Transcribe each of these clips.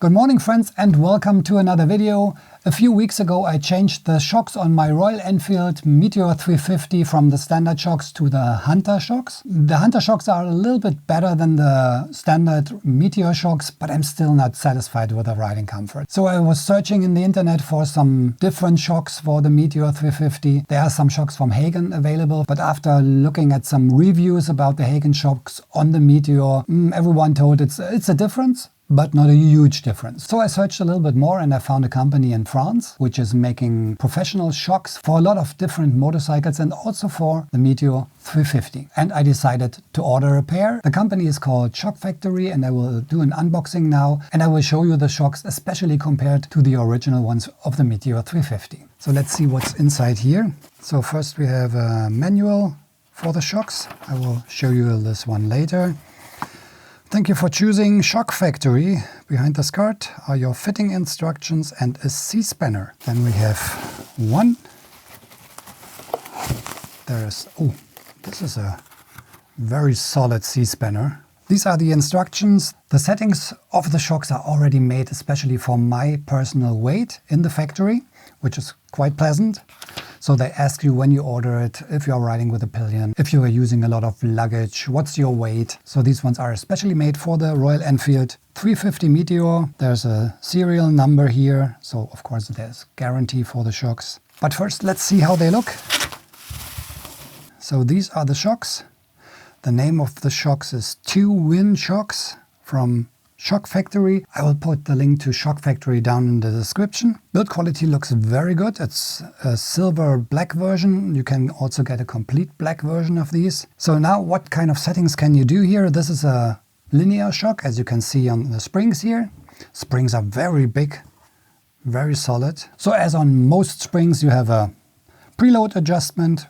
Good morning friends and welcome to another video. A few weeks ago I changed the shocks on my Royal Enfield Meteor 350 from the standard shocks to the Hunter shocks. The Hunter shocks are a little bit better than the standard Meteor shocks, but I'm still not satisfied with the riding comfort. So I was searching in the internet for some different shocks for the Meteor 350. There are some shocks from Hagen available, but after looking at some reviews about the Hagen shocks on the Meteor, everyone told it's a difference, but not a huge difference. So I searched a little bit more and I found a company in France which is making professional shocks for a lot of different motorcycles and also for the Meteor 350. And I decided to order a pair. The company is called Shock Factory and I will do an unboxing now and I will show you the shocks, especially compared to the original ones of the Meteor 350. So let's see what's inside here. So first we have a manual for the shocks. I will show you this one later. Thank you for choosing Shock Factory. Behind the skirt are your fitting instructions and a C-spanner. Then we have one. This is a very solid C-spanner. These are the instructions. The settings of the shocks are already made especially for my personal weight in the factory, which is quite pleasant. So they ask you when you order it, if you're riding with a pillion, if you are using a lot of luggage, what's your weight. So these ones are especially made for the Royal Enfield 350 Meteor. There's a serial number here, so of course there's guarantee for the shocks. But first let's see how they look. So these are the shocks. The name of the shocks is 2-Win shocks from Shock Factory. I will put the link to Shock Factory down in the description. Build quality looks very good. It's a silver black version. You can also get a complete black version of these. So now what kind of settings can you do here? This is a linear shock, as you can see on the springs here. Springs are very big, very solid. So as on most springs you have a preload adjustment,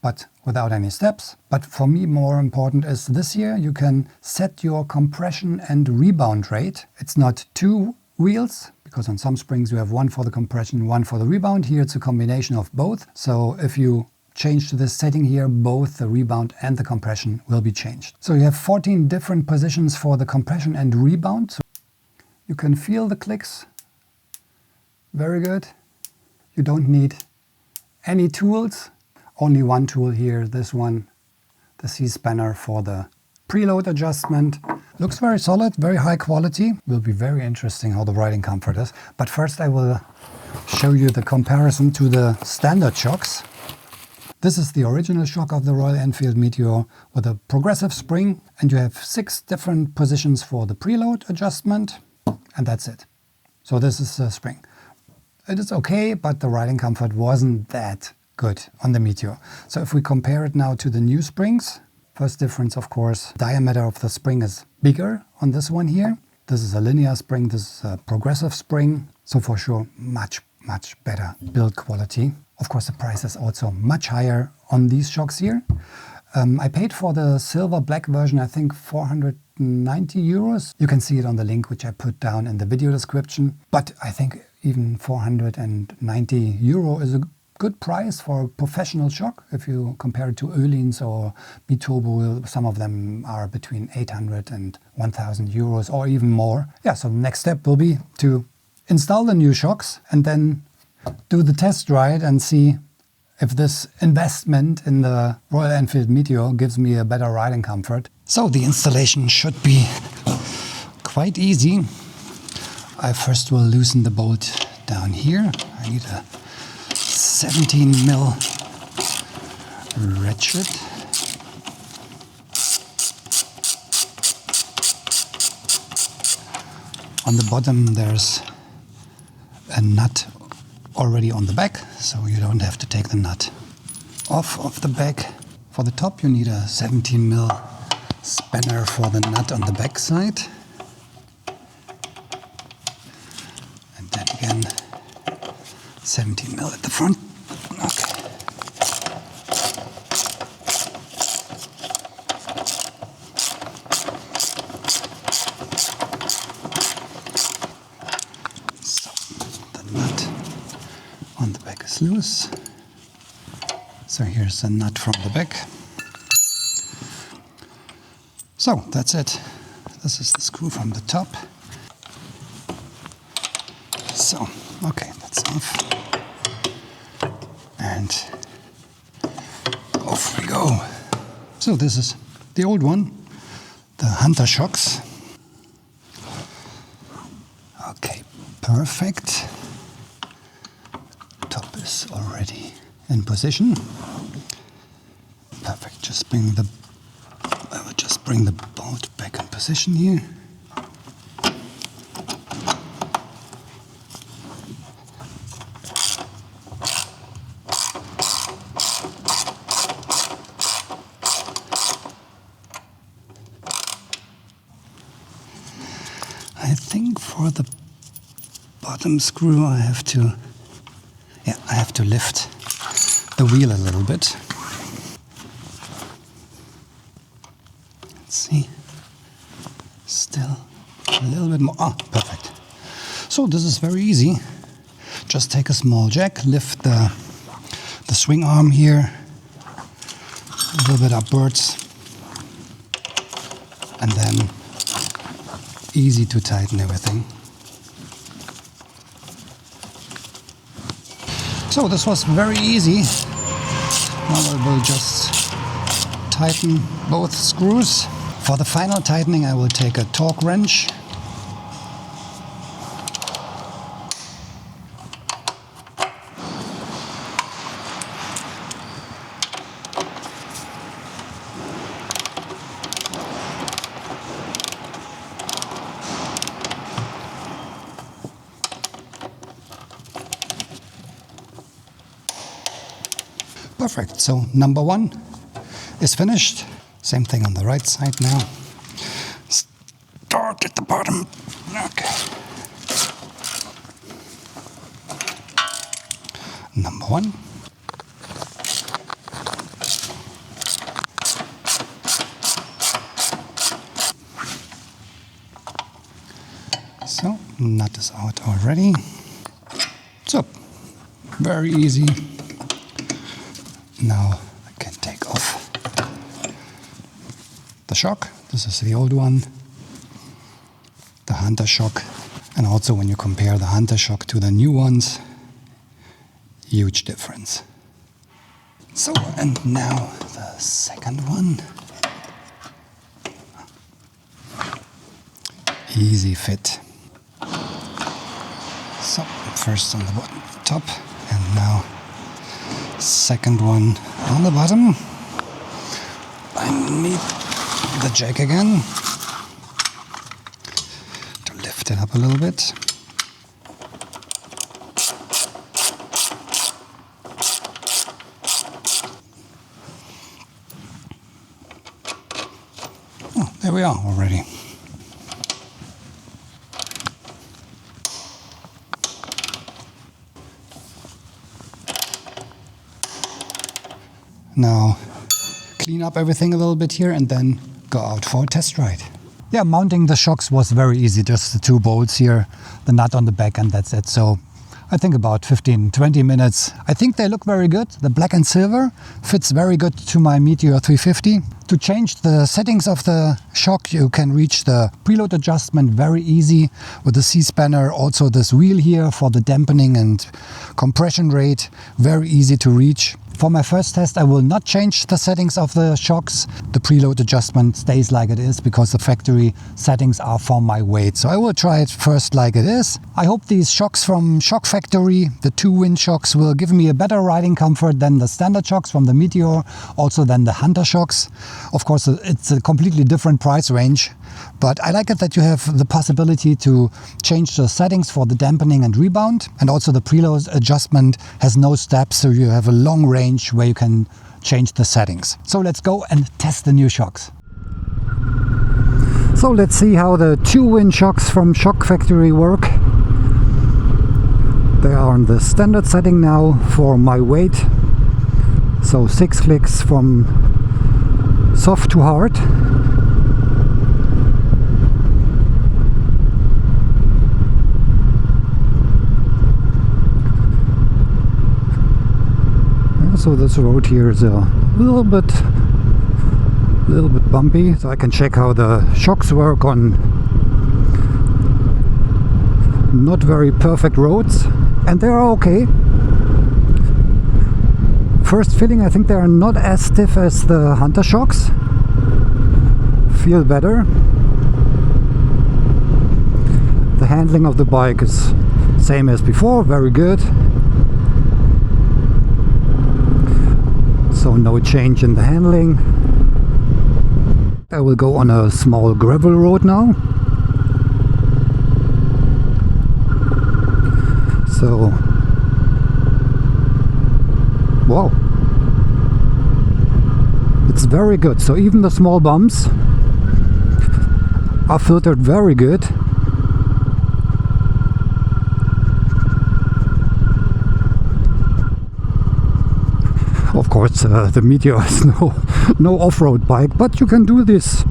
but without any steps. But for me more important is this here. You can set your compression and rebound rate. It's not two wheels, because on some springs you have one for the compression, one for the rebound. Here it's a combination of both. So if you change to this setting here, both the rebound and the compression will be changed. So you have 14 different positions for the compression and rebound. So you can feel the clicks. Very good. You don't need any tools. Only one tool here, this one, the C-spanner for the preload adjustment. Looks very solid, very high quality. Will be very interesting how the riding comfort is. But first I will show you the comparison to the standard shocks. This is the original shock of the Royal Enfield Meteor with a progressive spring, and you have 6 different positions for the preload adjustment, and that's it. So this is the spring. It is okay, but the riding comfort wasn't that good on the Meteor. So if we compare it now to the new springs, first difference of course, diameter of the spring is bigger on this one here. This is a linear spring, this is a progressive spring. So for sure, much better build quality. Of course the price is also much higher on these shocks here. I paid for the silver black version, I think 490 euros. You can see it on the link which I put down in the video description. But I think even 490 euro is a good price for a professional shock. If you compare it to Öhlins or Biturbo, some of them are between 800 and 1000 euros or even more. Yeah, so the next step will be to install the new shocks and then do the test ride and see if this investment in the Royal Enfield Meteor gives me a better riding comfort. So the installation should be quite easy. I first will loosen the bolt down here. I need a 17mm ratchet. On the bottom there's a nut already on the back, so you don't have to take the nut off of the back. For the top you need a 17mm spanner for the nut on the back side. And then again 17mm at the front. Okay. So the nut on the back is loose. So here's a nut from the back. So that's it. This is the screw from the top. So, okay, that's off. And off we go. So this is the old one, the Hunter shocks. Okay, perfect. Top is already in position. Perfect. I will just bring the bolt back in position here. I think for the bottom screw I have to lift the wheel a little bit. Let's see. Still a little bit more. Ah, perfect. So this is very easy. Just take a small jack, lift the swing arm here a little bit upwards, and then easy to tighten everything. So this was very easy. Now I will just tighten both screws. For the final tightening I will take a torque wrench. Perfect, so number one is finished. Same thing on the right side now. Start at the bottom. Okay. Number one. So, nut is out already. So, very easy. Now I can take off the shock. This is the old one, the Hunter shock. And also when you compare the Hunter shock to the new ones, huge difference. So, and now the second one. Easy fit. So, first on the top, and now second one on the bottom. I need the jack again to lift it up a little bit. Oh, there we are already. Now clean up everything a little bit here and then go out for a test ride. Yeah, mounting the shocks was very easy, just the two bolts here, the nut on the back, and that's it. So I think about 15-20 minutes. I think they look very good. The black and silver fits very good to my Meteor 350. To change the settings of the shock, you can reach the preload adjustment very easy with the C-spanner. Also this wheel here for the dampening and compression rate, very easy to reach. For my first test, I will not change the settings of the shocks. The preload adjustment stays like it is because the factory settings are for my weight. So I will try it first like it is. I hope these shocks from Shock Factory, the 2-wind shocks, will give me a better riding comfort than the standard shocks from the Meteor, also than the Hunter shocks. Of course, it's a completely different price range, but I like it that you have the possibility to change the settings for the dampening and rebound. And also the preload adjustment has no steps, so you have a long range where you can change the settings. So let's go and test the new shocks. So let's see how the 2-wind shocks from Shock Factory work. They are on the standard setting now for my weight. So 6 clicks from soft to hard. So this road here is a little bit bumpy, so I can check how the shocks work on not very perfect roads, and they are okay. First feeling, I think they are not as stiff as the Hunter shocks. Feel better. The handling of the bike is same as before, very good. So no change in the handling. I will go on a small gravel road now. So, wow, it's very good. So even the small bumps are filtered very good. Of course, the Meteor is no off-road bike, but you can do this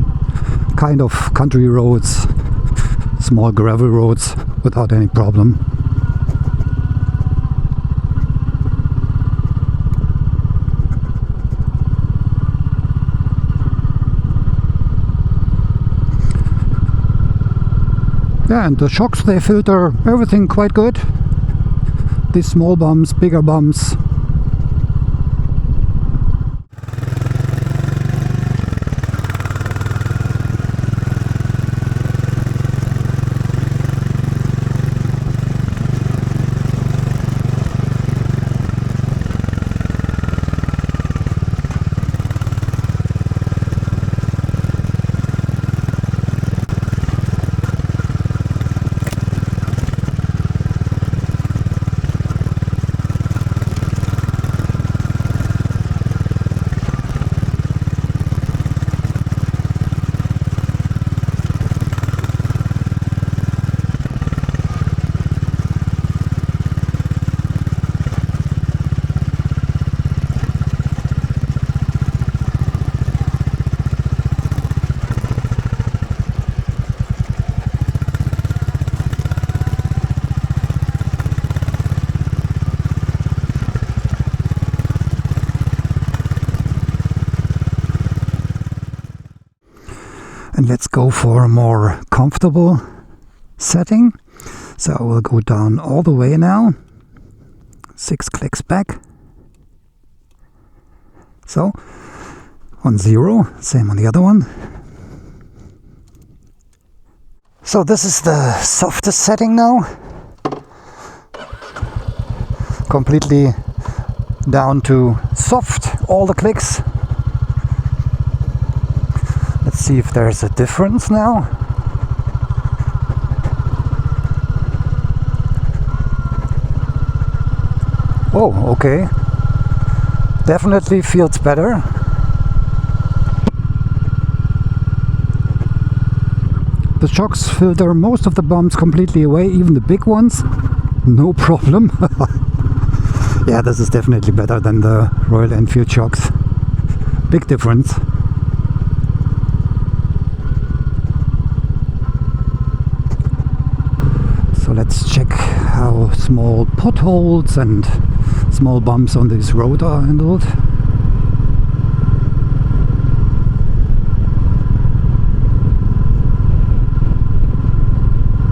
kind of country roads, small gravel roads without any problem. Yeah, and the shocks, they filter everything quite good. These small bumps, bigger bumps. And let's go for a more comfortable setting. So I will go down all the way now. 6 clicks back. So on 0, same on the other one. So this is the softest setting now. Completely down to soft, all the clicks. Let's see if there's a difference now. Oh, okay. Definitely feels better. The shocks filter most of the bumps completely away, even the big ones. No problem. Yeah, this is definitely better than the Royal Enfield shocks. Big difference. So let's check how small potholes and small bumps on this road are handled.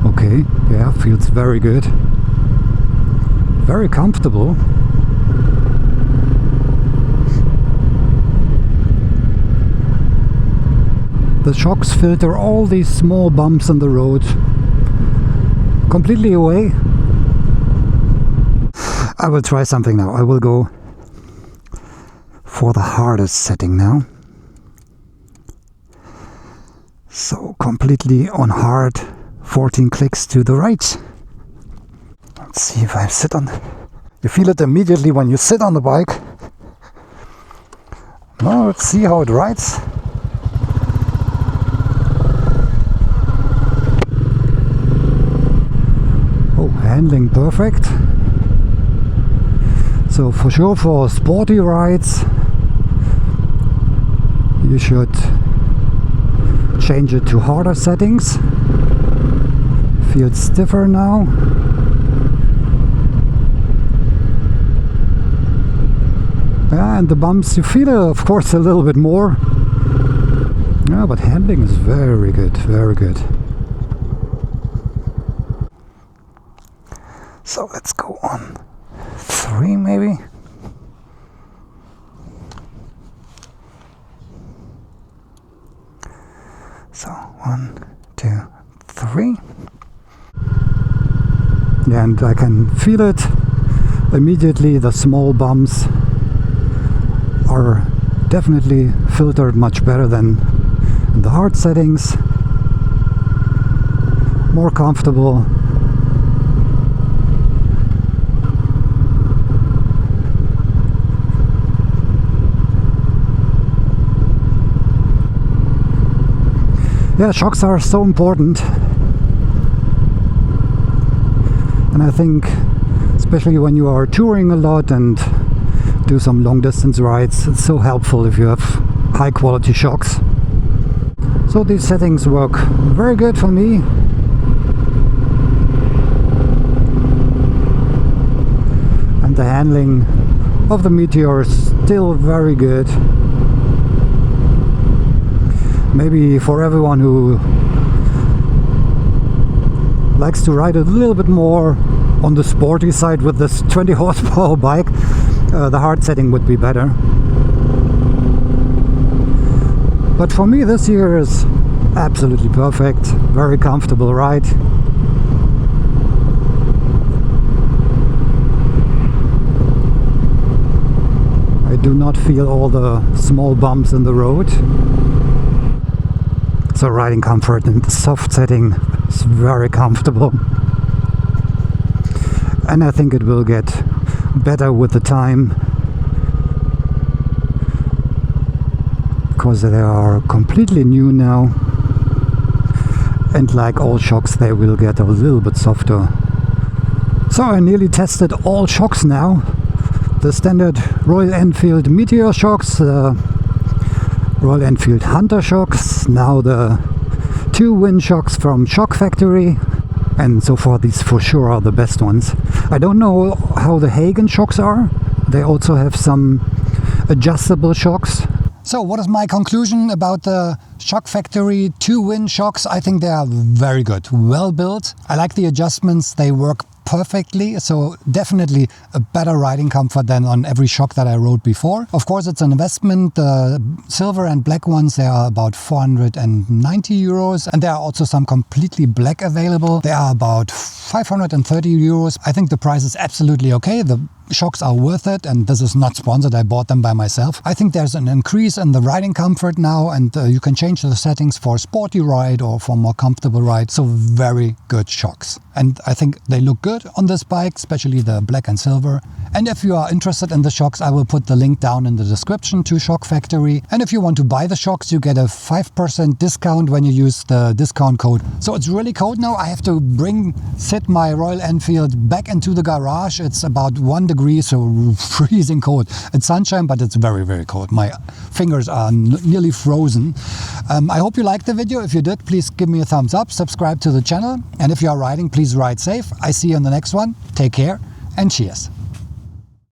Okay, yeah, feels very good. Very comfortable. The shocks filter all these small bumps on the road completely away. I will try something now. I will go for the hardest setting now. So completely on hard, 14 clicks to the right. Let's see if I sit on. You feel it immediately when you sit on the bike. Now let's see how it rides. Oh, handling perfect. So for sure, for sporty rides, you should change it to harder settings. Feels stiffer now. Yeah, and the bumps, you feel it, of course, a little bit more. Yeah, but handling is very good, very good. So let's go on 3 maybe. So 1, 2, 3. Yeah, and I can feel it immediately. The small bumps are definitely filtered much better than in the hard settings. More comfortable. Yeah, shocks are so important. And I think, especially when you are touring a lot and do some long distance rides, it's so helpful if you have high quality shocks. So these settings work very good for me. And the handling of the Meteor is still very good. Maybe for everyone who likes to ride a little bit more on the sporty side with this 20 horsepower bike, the hard setting would be better. But for me this year is absolutely perfect, very comfortable ride. I do not feel all the small bumps in the road. So riding comfort in the soft setting is very comfortable. And I think it will get better with the time, because they are completely new now. And like all shocks, they will get a little bit softer. So I nearly tested all shocks now. The standard Royal Enfield Meteor shocks, Royal Enfield Hunter shocks, now the 2 wind shocks from Shock Factory, and so far these for sure are the best ones. I don't know how the Hagen shocks are. They also have some adjustable shocks. So what is my conclusion about the Shock Factory 2 wind shocks? I think they are very good, well built. I like the adjustments, they work perfectly, so definitely a better riding comfort than on every shock that I rode before. Of course it's an investment. The silver and black ones, they are about 490 euros, and there are also some completely black available. They are about 530 euros. I think the price is absolutely okay. The shocks are worth it, and this is not sponsored, I bought them by myself. I think there's an increase in the riding comfort now, and you can change the settings for sporty ride or for more comfortable ride. So very good shocks, and I think they look good on this bike, especially the black and silver. And if you are interested in the shocks, I will put the link down in the description to Shock Factory. And if you want to buy the shocks, you get a 5% discount when you use the discount code. So it's really cold now. I have to sit my Royal Enfield back into the garage. It's about 1 degree, so freezing cold. It's sunshine, but it's very, very cold. My fingers are nearly frozen. I hope you liked the video. If you did, please give me a thumbs up, subscribe to the channel. And if you are riding, please ride safe. I see you in the next one. Take care and cheers.